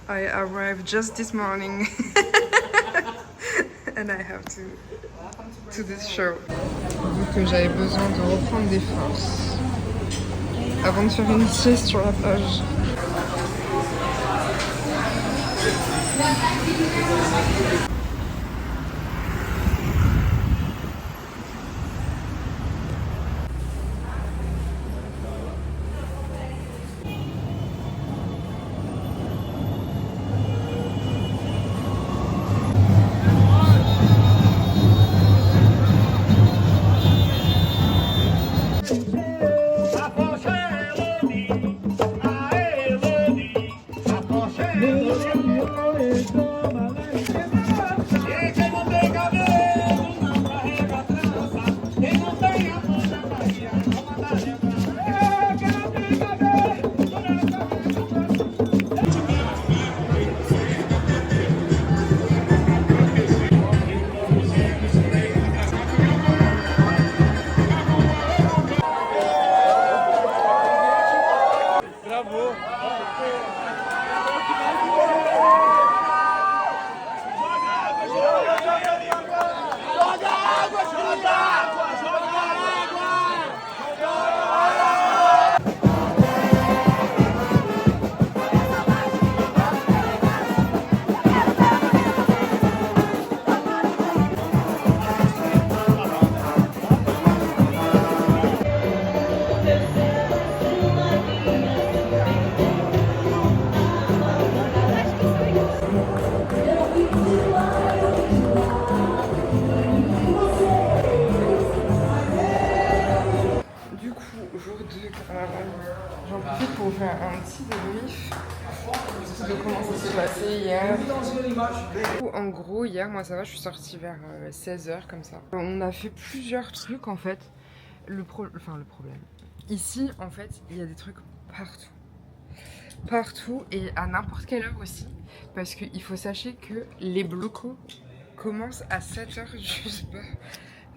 I arrived just this morning and I have to this show. Donc que j'avais besoin de reprendre des forces avant de faire une sieste sur la plage. Jour 2, j'en profite pour faire un petit débrief de comment ça s'est passé hier. En gros, hier, moi ça va, je suis sortie vers 16h comme ça. On a fait plusieurs trucs en fait. Le problème. Ici, en fait, il y a des trucs partout. Partout et à n'importe quelle heure aussi. Parce qu'il faut sachez que les blocos commencent à 7h juste pas.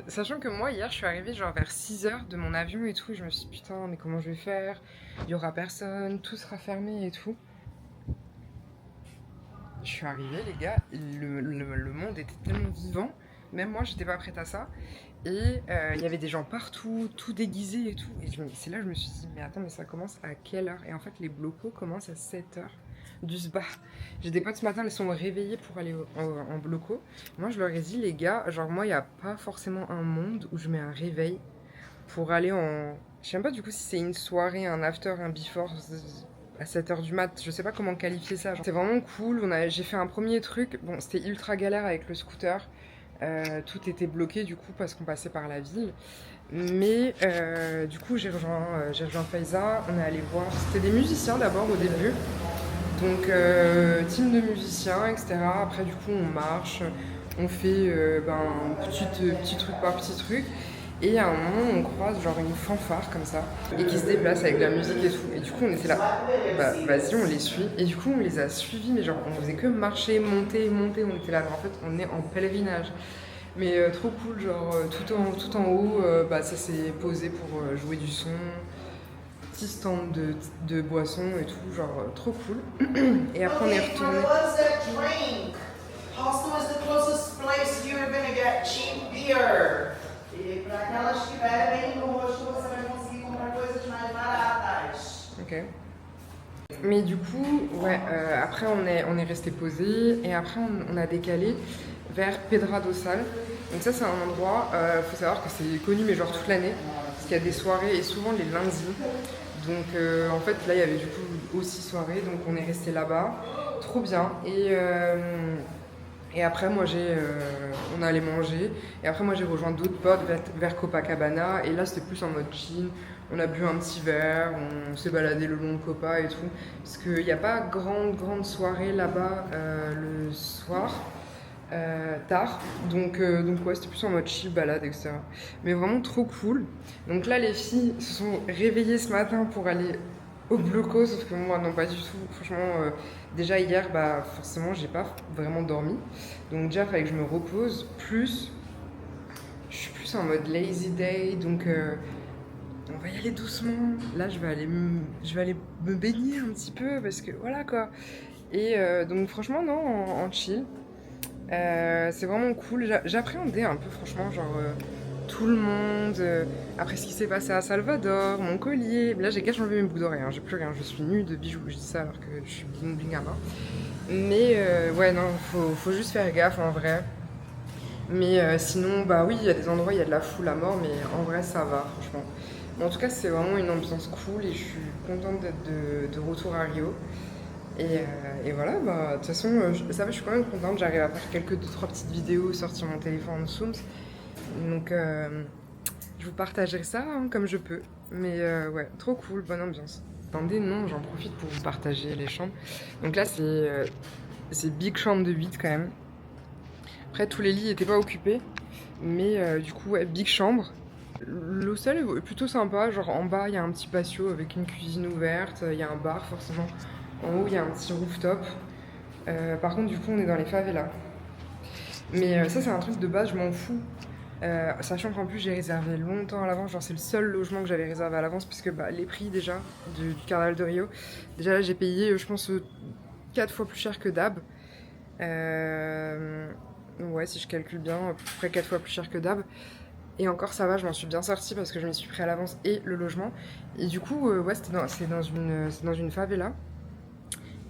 Sachant que moi hier je suis arrivée genre vers 6h de mon avion et tout et je me suis dit putain mais comment je vais faire, il y aura personne, tout sera fermé et tout. Je suis arrivée les gars, le monde était tellement vivant, même moi j'étais pas prête à ça. Et il y avait des gens partout, tout déguisés et tout. Et c'est là que je me suis dit mais attends mais ça commence à quelle heure? Et en fait les blocos commencent à 7h du spa. J'ai des potes ce matin, elles sont réveillées pour aller en bloco. Moi je leur ai dit les gars, genre moi il n'y a pas forcément un monde où je mets un réveil pour aller en... Je sais même pas du coup si c'est une soirée, un after, un before à 7h du mat, je sais pas comment qualifier ça. C'est vraiment cool, j'ai fait un premier truc, bon c'était ultra galère avec le scooter. Tout était bloqué du coup parce qu'on passait par la ville. Mais du coup j'ai rejoint Faiza, on est allé voir, c'était des musiciens d'abord au début. Donc team de musiciens, etc. Après du coup on marche, on fait petit truc par petit truc. Et à un moment on croise genre une fanfare comme ça et qui se déplace avec de la musique et tout. Et du coup on était là, bah vas-y on les suit. Et du coup on les a suivis mais genre on faisait que marcher, monter, on était là. En fait on est en pèlerinage. Mais trop cool, genre tout en haut, ça s'est posé pour jouer du son. Petit stand de boissons et tout, genre trop cool. Et après on est retourné. Hostel is the closest place you're gonna get cheap beer. E para aquelas que bebem no hostel você vai conseguir comprar coisas mais baratas. Ok. Mais du coup, ouais, après on est resté posé et après on a décalé vers Pedra do Sal. Donc ça c'est un endroit, faut savoir que c'est connu mais genre toute l'année, parce qu'il y a des soirées et souvent les lundis. Donc en fait là il y avait du coup aussi soirée, donc on est resté là-bas, trop bien. Et après moi on allait manger et après moi j'ai rejoint d'autres potes vers Copacabana et là c'était plus en mode chill. On a bu un petit verre, on s'est baladé le long de Copa et tout, parce qu'il n'y a pas grande soirée là-bas le soir. Tard, donc ouais c'était plus en mode chill, balade, etc. Mais vraiment trop cool. Donc là les filles se sont réveillées ce matin pour aller au bloco, sauf que moi non pas du tout. Franchement déjà hier forcément j'ai pas vraiment dormi, donc déjà il fallait que je me repose, plus je suis plus en mode lazy day, donc on va y aller doucement. Là je vais aller me baigner un petit peu parce que voilà quoi. Et donc franchement non, en chill. C'est vraiment cool. J'appréhendais un peu franchement, genre tout le monde. Après ce qui s'est passé à Salvador, mon collier. Là j'ai qu'à enlever mes boucles d'oreilles, hein, j'ai plus rien, je suis nue de bijoux. Je dis ça alors que je suis bling bling à main. Mais ouais non, faut juste faire gaffe en vrai. Mais sinon, bah oui, il y a des endroits, il y a de la foule à mort, mais en vrai, ça va, franchement. Mais en tout cas, c'est vraiment une ambiance cool et je suis contente d'être de retour à Rio. Et voilà, bah, de toute façon, ça va, je suis quand même contente. J'arrive à faire quelques 2-3 petites vidéos, sortir mon téléphone en Zooms. Donc, je vous partagerai ça hein, comme je peux. Mais ouais, trop cool, bonne ambiance. Attendez, non, j'en profite pour vous partager les chambres. Donc là, c'est big chambre de 8 quand même. Après, tous les lits n'étaient pas occupés. Mais du coup, ouais, big chambre. Le sol est plutôt sympa. Genre en bas, il y a un petit patio avec une cuisine ouverte. Il y a un bar, forcément. En haut, il y a un petit rooftop. Par contre, du coup, on est dans les favelas. Mais ça, c'est un truc de base, je m'en fous. Sachant qu'en plus, j'ai réservé longtemps à l'avance. Genre, c'est le seul logement que j'avais réservé à l'avance. Puisque bah, les prix, déjà, du Carnaval de Rio. Déjà, là, j'ai payé, je pense, 4 fois plus cher que d'hab. Ouais, si je calcule bien, à peu près 4 fois plus cher que d'hab. Et encore, ça va, je m'en suis bien sortie parce que je m'y suis pris à l'avance et le logement. Et du coup, ouais, c'est dans une favela.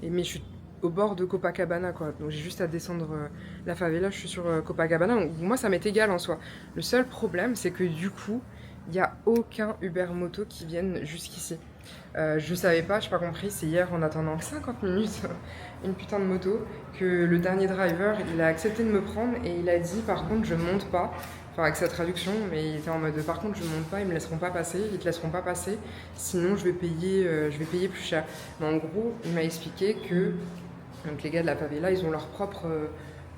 Mais je suis au bord de Copacabana, quoi. Donc j'ai juste à descendre la favela, je suis sur Copacabana. Donc, moi, ça m'est égal en soi. Le seul problème, c'est que du coup, il n'y a aucun Uber Moto qui vienne jusqu'ici. Je savais pas, j'ai pas compris, c'est hier en attendant 50 minutes une putain de moto que le dernier driver il a accepté de me prendre et il a dit par contre je monte pas, enfin avec sa traduction, mais il était en mode par contre je monte pas, ils me laisseront pas passer, ils te laisseront pas passer, sinon je vais payer plus cher. Mais en gros il m'a expliqué que donc les gars de la favela ils ont leur propre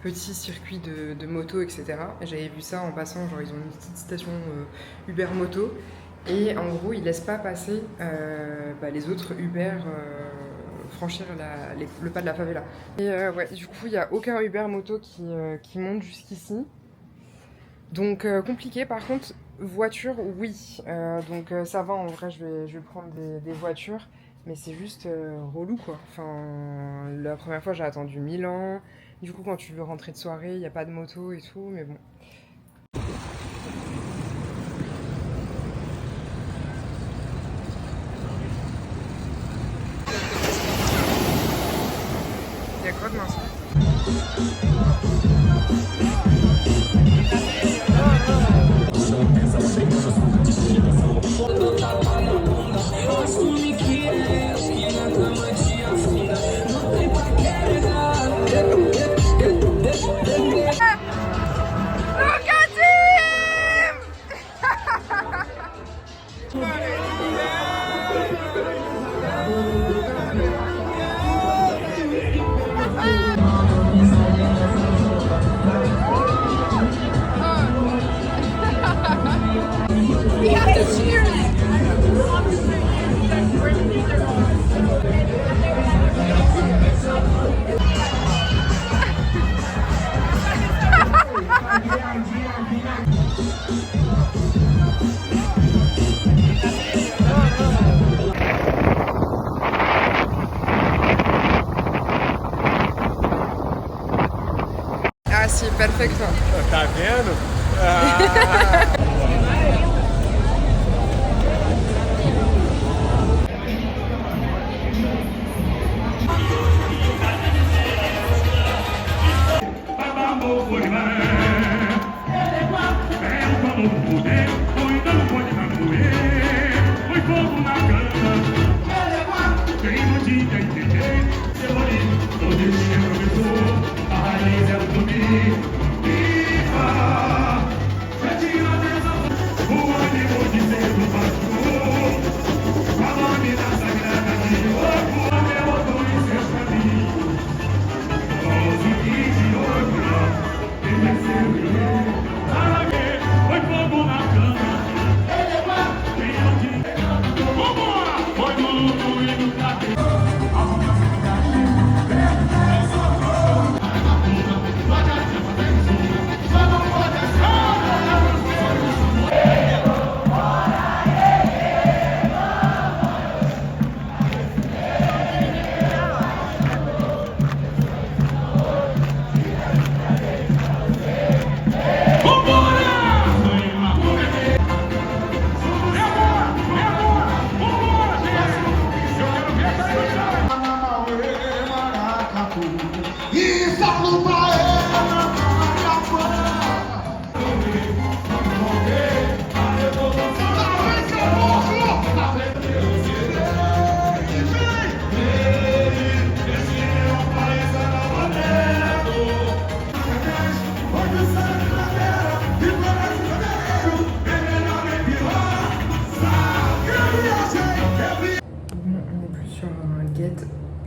petit circuit de moto etc. Et j'avais vu ça en passant, genre ils ont une petite station Uber Moto. Et en gros, ils laissent pas passer les autres Uber franchir le pas de la favela. Et ouais, du coup, il n'y a aucun Uber moto qui monte jusqu'ici. Donc compliqué. Par contre, voiture, oui. Donc ça va, en vrai, je vais prendre des voitures. Mais c'est juste relou, quoi. Enfin, la première fois, j'ai attendu 1000 ans. Du coup, quand tu veux rentrer de soirée, il n'y a pas de moto et tout. Mais bon. Il y a quoi de mince? Ah sì, perfetto. Tá vendo? Ah.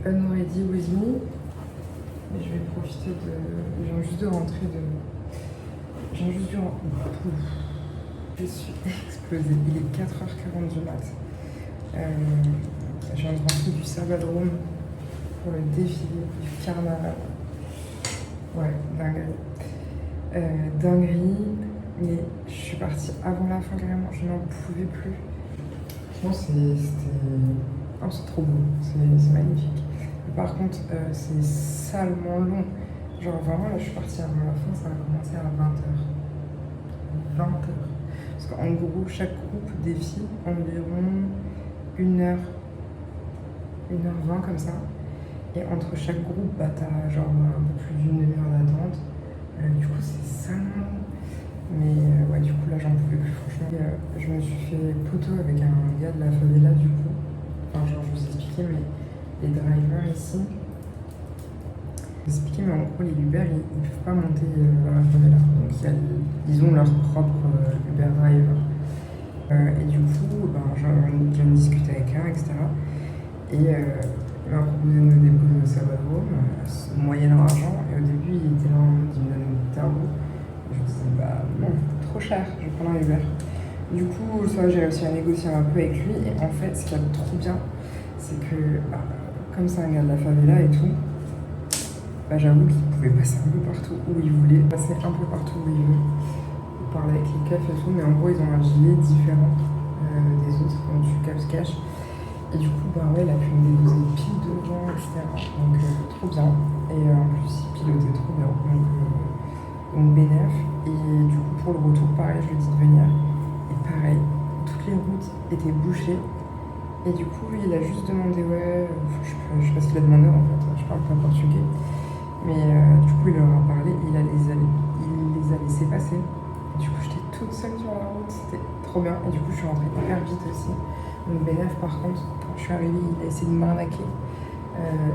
Unready With Me. Et je vais profiter de... Je viens juste de rentrer de... Je viens juste de rentrer... Je suis explosée. Il est 4h40 du mat. Je viens de rentrer du Sabadrome pour le défilé du carnaval. Ouais, dinguerie. Dinguerie. Mais je suis partie avant la fin carrément. Je n'en pouvais plus. Franchement, oh, c'est trop beau. C'est magnifique. Par contre, c'est salement long. Genre vraiment, là, je suis partie avant la fin, ça a commencé à 20h. 20h. Parce qu'en gros, chaque groupe défile environ 1h, 1h20 comme ça. Et entre chaque groupe, bah, t'as genre un peu plus d'une demi-heure d'attente. Du coup, c'est salement long. Mais ouais, du coup, là, j'en pouvais plus, franchement. Je me suis fait poteau avec un gars de la favela, du coup. Enfin, genre, je vous ai expliqué, mais les drivers ici. Expliquer, mais en gros, les Uber, ils ne peuvent pas monter dans la favela. Donc, ils ont leur propre Uber driver. Et du coup, ben, j'en discutais avec un, etc. Et il m'a proposé de me déposer au Sabadrome, moyennant argent. Et au début, il était là en mode, il me donne une tarot. Je me disais, bah non, trop cher, je vais prendre un Uber. Du coup, ça, j'ai réussi à négocier un peu avec lui. Et en fait, ce qu'il y a de trop bien, c'est que, bah, comme c'est un gars de la favela et tout, bah, j'avoue qu'il pouvait passer un peu partout où il voulait, passer un peu partout où il veut. Il parlait avec les keufs et tout, mais en gros, ils ont un gilet différent des autres quand tu cache. Et du coup, bah ouais, il a pu me déposer pile devant, etc. Donc, trop bien. Et en plus, il pilotait trop bien. Donc bénéf. Et du coup, pour le retour, pareil, je lui ai dit de venir. Et pareil, toutes les routes étaient bouchées. Et du coup, lui, il a juste demandé, ouais, je sais pas ce qu'il a demandé en fait, je parle pas portugais. Mais du coup, il leur a parlé, il les a laissés passer. Et du coup, j'étais toute seule sur la route, c'était trop bien. Et du coup, je suis rentrée hyper vite aussi. Donc bénéf, par contre, quand je suis arrivée, il a essayé de m'arnaquer.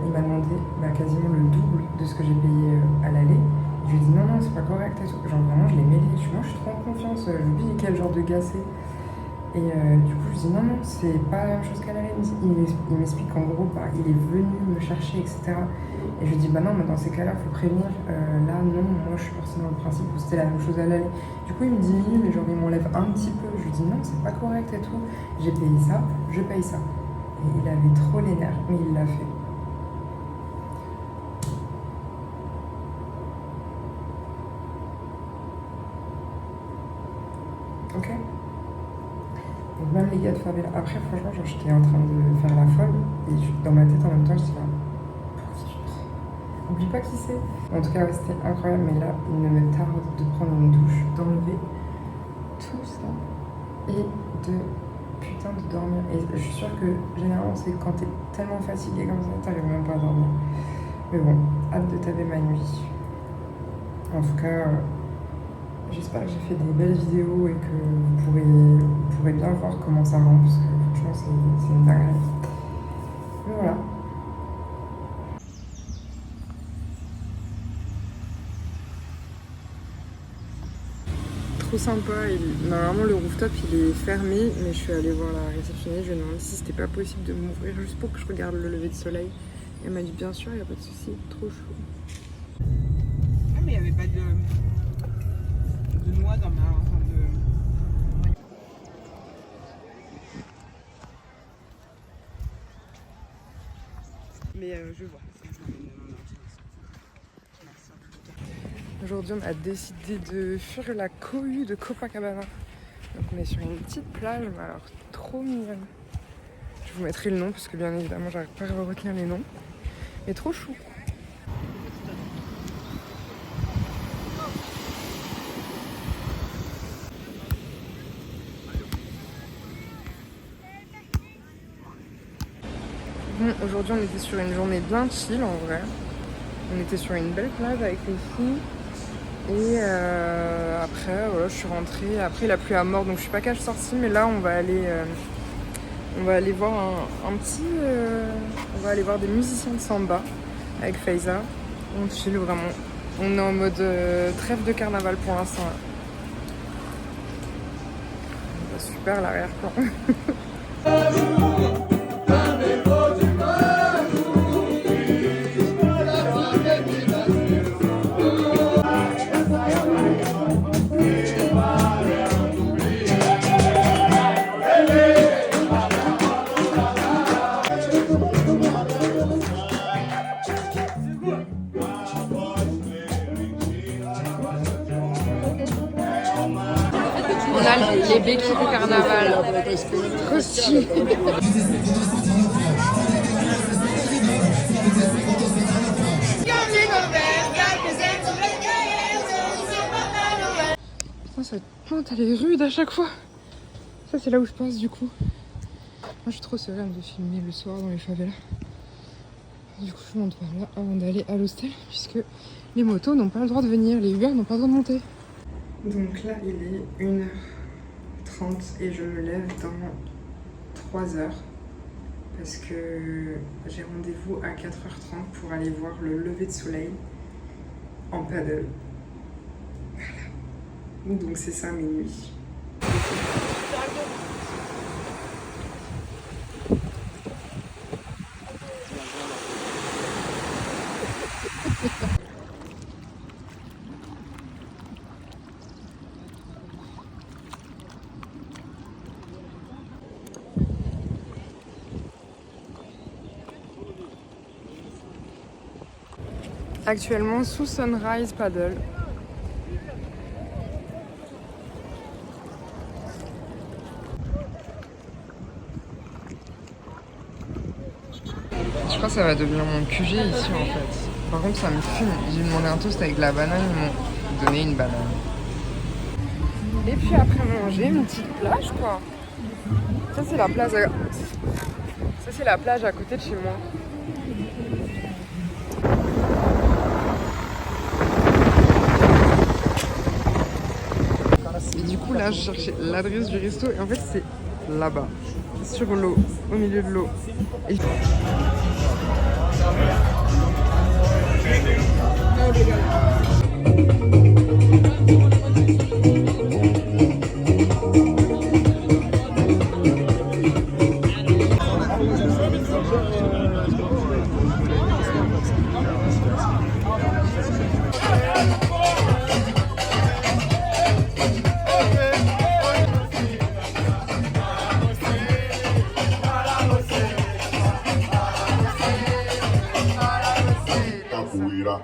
Il m'a demandé quasiment le double de ce que j'ai payé à l'aller. Je lui ai dit non, c'est pas correct et tout. Genre vraiment, je l'ai mêlé. Moi, je suis trop en confiance. Je lui ai dit quel genre de gars c'est. Et du coup, je dis non, c'est pas la même chose qu'à l'aller. Il m'explique qu'en gros, il est venu me chercher, etc. Et je lui dis bah non, mais dans ces cas-là, faut prévenir. Là, non, moi, je suis partie dans le principe où c'était la même chose à l'aller. Du coup, il me diminue, mais genre, il m'enlève un petit peu. Je lui dis non, c'est pas correct et tout. J'ai payé ça, je paye ça. Et il avait trop les nerfs, mais il l'a fait. Ok. Donc même les gars de favela. Après, franchement, genre, j'étais en train de faire la folle. Et dans ma tête, en même temps, je dis là, pour qui je prends ? Oublie pas qui c'est. En tout cas, ouais, c'était incroyable. Mais là, il me tarde de prendre une douche, d'enlever tout ça. Et de putain de dormir. Et je suis sûre que généralement, c'est quand t'es tellement fatigué comme ça, t'arrives même pas à dormir. Mais bon, hâte de taper ma nuit. En tout cas, j'espère que j'ai fait des belles vidéos et que vous pourrez bien voir comment ça rend, parce que franchement, c'est une dinguerie. Mais voilà. Trop sympa. Normalement, le rooftop, il est fermé, mais je suis allée voir la réceptionniste. Je lui ai demandé si c'était pas possible de m'ouvrir juste pour que je regarde le lever de soleil. Et elle m'a dit bien sûr, il n'y a pas de souci. Trop chaud. Ah, mais il n'y avait pas de noix dans ma... Mais je vois. Aujourd'hui, on a décidé de fuir la cohue de Copacabana. Donc on est sur une petite plage, mais alors trop mignonne. Je vous mettrai le nom parce que bien évidemment, j'arrive pas à retenir les noms. Mais trop chou. Bon, aujourd'hui, on était sur une journée bien chill en vrai. On était sur une belle plage avec les filles. Et après, voilà, je suis rentrée. Après, il a plu à mort, donc je suis pas cache sortie. Mais là, on va aller voir un petit... on va aller voir des musiciens de samba avec Faiza. On chill vraiment. On est en mode trêve de carnaval pour l'instant. Super l'arrière-plan. Trop stylé. Putain, cette plante elle est rude à chaque fois. Ça c'est là où je pense du coup. Moi je suis trop sereine de filmer le soir dans les favelas. Du coup je monte par là avant d'aller à l'hostel puisque les motos n'ont pas le droit de venir, les Uber n'ont pas le droit de monter. Donc là il est 1h30 et je me lève dans 3h parce que j'ai rendez-vous à 4h30 pour aller voir le lever de soleil en paddle. Voilà. Donc c'est ça mes nuits. Actuellement sous Sunrise Paddle. Je crois que ça va devenir mon QG ici en fait. Par contre ça me fume. J'ai demandé un toast avec de la banane, ils m'ont donné une banane. Et puis après manger, une petite plage quoi. Ça c'est la plage Ça c'est la plage à côté de chez moi. Et du coup là je cherchais l'adresse du resto et en fait c'est là-bas, sur l'eau, au milieu de l'eau. Et...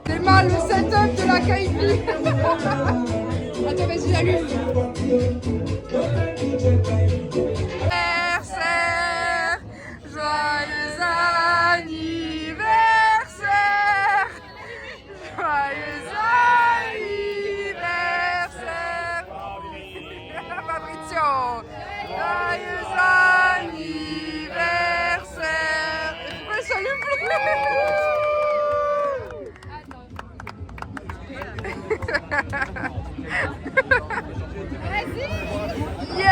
C'est mal le setup de la KIP. Attends, vas-y, j'allume. Anniversaire, joyeux anniversaire, joyeux anniversaire, Fabrizio, joyeux anniversaire. Pourquoi ça lui plaît? Yes!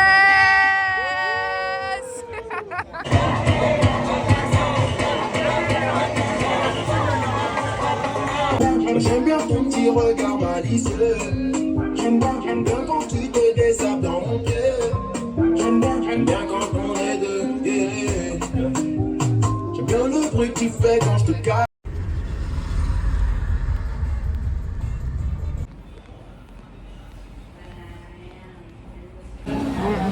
J'aime bien ton petit regard malicieux. J'aime bien quand tu te dessapes dans mon pied. J'aime bien quand on est deux. Yeah. J'aime bien le bruit que tu fais quand je te casse.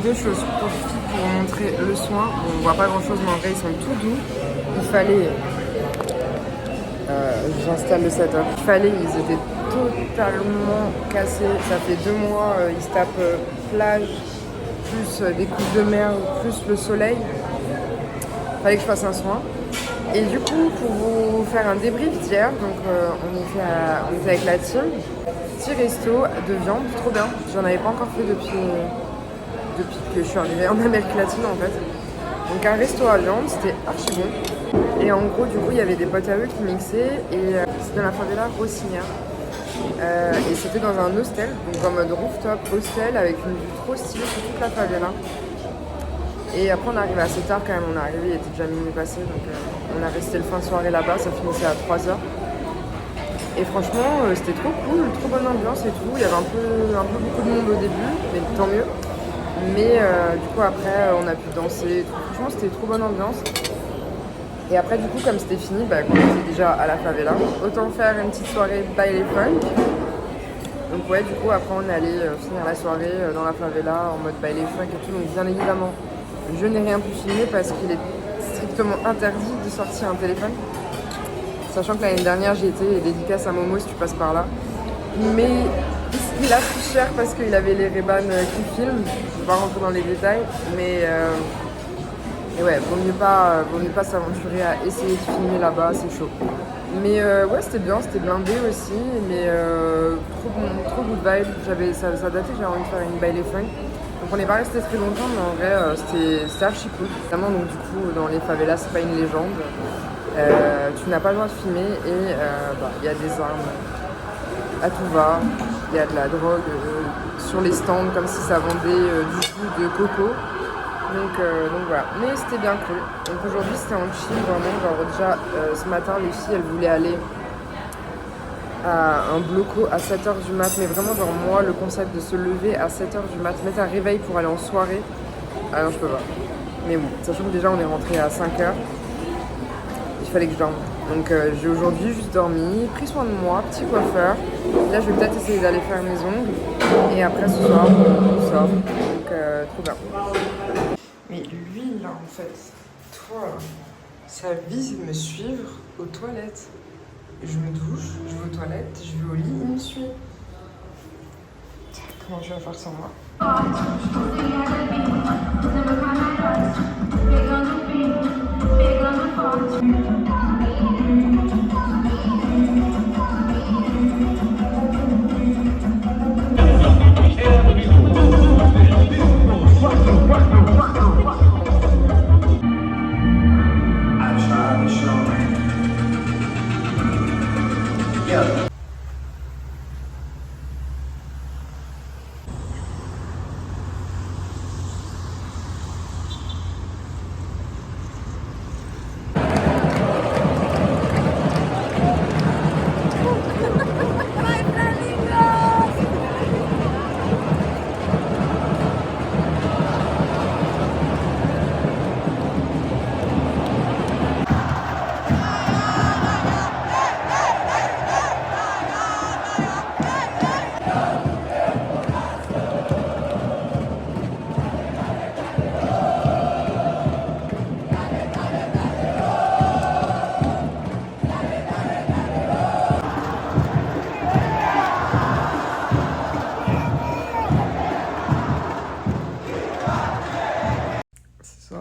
Deux choses, profite pour vous montrer le soin. Bon, on voit pas grand chose mais en vrai ils sont tout doux. Il fallait... j'installe le setup. Il fallait, ils étaient totalement cassés. Ça fait 2 mois, ils se tapent plage, plus des coups de mer, plus le soleil. Il fallait que je fasse un soin. Et du coup, pour vous faire un débrief d'hier, donc on était avec la team. Petit resto de viande, trop bien. J'en avais pas encore fait depuis que je suis arrivée en Amérique latine en fait. Donc un resto à viande, c'était archi bon. Et en gros du coup il y avait des potes à eux qui mixaient et c'était dans la favela Rocinha. Et c'était dans un hostel, donc en mode rooftop hostel avec une vue trop stylée sur toute la favela. Et après on arrivait assez tard quand même, on est arrivé, il était déjà minuit passé, donc on a resté le fin de soirée là-bas, ça finissait à 3h. Et franchement c'était trop cool, trop bonne ambiance et tout, il y avait un peu beaucoup de monde au début, mais tant mieux. Mais du coup après on a pu danser et tout. Franchement c'était trop bonne ambiance. Et après du coup comme c'était fini, quand on était déjà à la favela, autant faire une petite soirée baile funk. Donc ouais du coup après on allait finir la soirée dans la favela en mode baile funk et tout. Donc bien évidemment je n'ai rien pu filmer parce qu'il est strictement interdit de sortir un téléphone. Sachant que l'année dernière j'ai été dédicace à Momo si tu passes par là. Mais il a pris cher parce qu'il avait les Ray-Ban qui filment. Je ne vais pas rentrer dans les détails, mais et ouais, vaut mieux pas s'aventurer à essayer de filmer là-bas, c'est chaud. Mais ouais, c'était bien, c'était blindé aussi, mais trop good vibe. Ça datait, j'avais envie de faire une by les friends. Donc on n'est pas resté très longtemps, mais en vrai, c'était archi cool. Notamment, donc du coup, dans les favelas, c'est pas une légende. Tu n'as pas le droit de filmer et y a des armes à tout va. Il y a de la drogue sur les stands, comme si ça vendait du jus de coco. Donc voilà, mais c'était bien cool. Donc aujourd'hui c'était en chill vraiment, genre déjà ce matin les filles elles voulaient aller à un bloco à 7h du mat, mais vraiment genre moi le concept de se lever à 7h du mat, mettre un réveil pour aller en soirée, ah non je peux pas. Mais bon, sachant que déjà on est rentré à 5h, il fallait que je dorme. Donc j'ai aujourd'hui juste dormi, pris soin de moi, petit coiffeur. Là je vais peut-être essayer d'aller faire mes ongles et après ce soir on sort, donc trop bien. Mais lui, là, en fait, toi, là, sa vie, c'est de me suivre aux toilettes. Je me douche, je vais aux toilettes, je vais au lit, il me suit. Comment tu vas faire sans moi?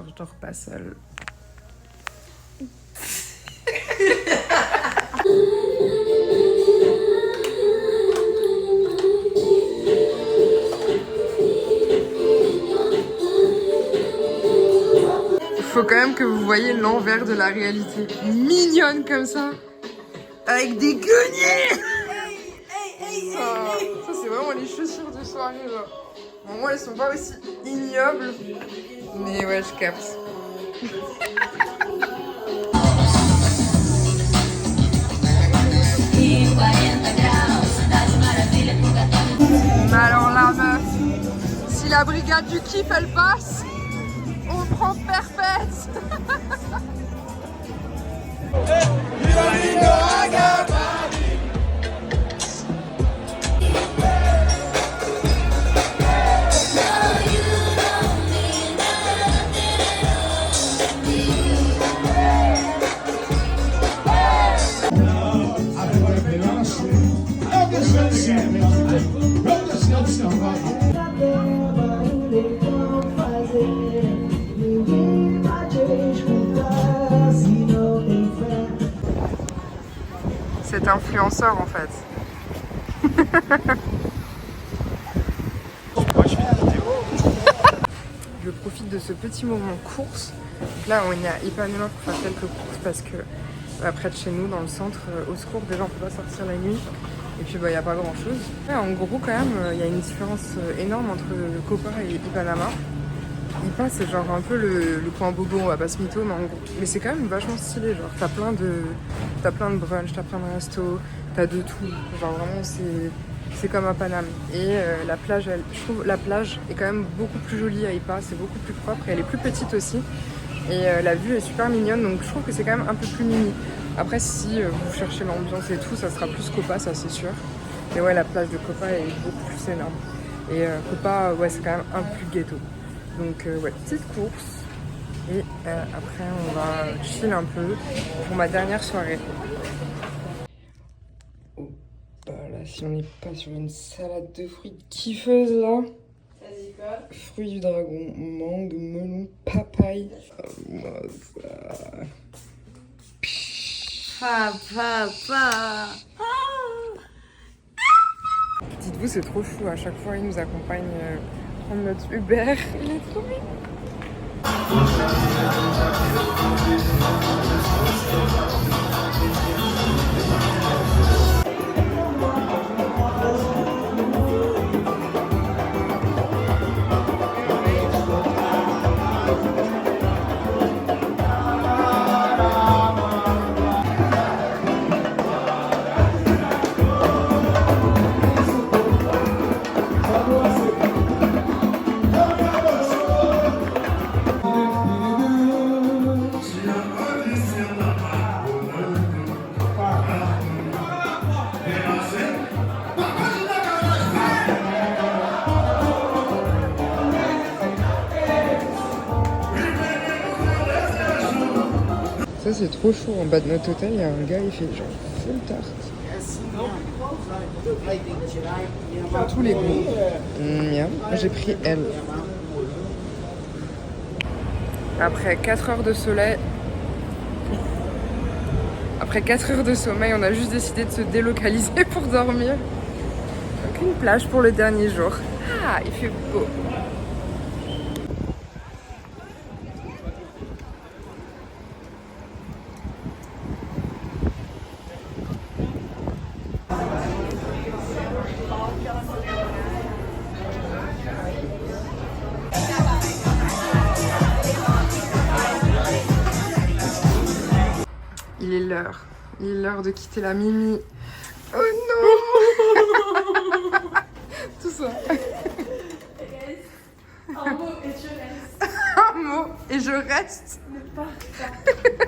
Je dors pas seule. Il faut quand même que vous voyez l'envers de la réalité. Mignonne comme ça, avec des guenilles. Ça c'est vraiment les chaussures de soirée là. Bon, moi elles sont pas aussi ignobles. Mais ouais, je capte. Mais alors la meuf, si la brigade du kiff elle passe, on prend perpète. C'est influenceur en fait. Je profite de ce petit moment course. Donc là on est à Ipanema pour faire quelques courses parce que près de chez nous dans le centre, au secours déjà on peut pas sortir la nuit. Et puis il n'y a pas grand chose. Ouais, en gros quand même il y a une différence énorme entre Copa et Ipanema. Ipa c'est genre un peu le coin bobo, on va pas se mytho, mais c'est quand même vachement stylé. Genre t'as plein de brunch, t'as plein de restos, t'as de tout. Genre vraiment c'est comme à Paname. Et la plage, je trouve la plage est quand même beaucoup plus jolie à Ipa, c'est beaucoup plus propre et elle est plus petite aussi. Et la vue est super mignonne, donc je trouve que c'est quand même un peu plus mini. Après si vous cherchez l'ambiance et tout, ça sera plus Copa, ça c'est sûr. Mais ouais, la plage de Copa est beaucoup plus énorme. Et Copa, ouais, c'est quand même un peu plus ghetto. Donc ouais, petite course. Et après on va chill un peu pour ma dernière soirée. Oh, la si on n'est pas sur une salade de fruits kiffeuse là. Vas-y, quoi? Fruits du dragon, mangue, melon, papaye. Papa. Dites-vous, c'est trop chou. À chaque fois, il nous accompagne prendre notre Uber. Il est trop mignon. Ça c'est trop chaud, en bas de notre hôtel, il y a un gars, il fait genre full tarte. Tous les goûts. Miam, j'ai pris elle. Après 4 heures de soleil, après 4 heures de sommeil, on a juste décidé de se délocaliser pour dormir. Donc une plage pour le dernier jour. Ah, il fait beau. Il est l'heure. Il est l'heure de quitter la Mimi. Oh non. Tout ça. Un mot et je reste. Un mot et je reste. Ne pars pas.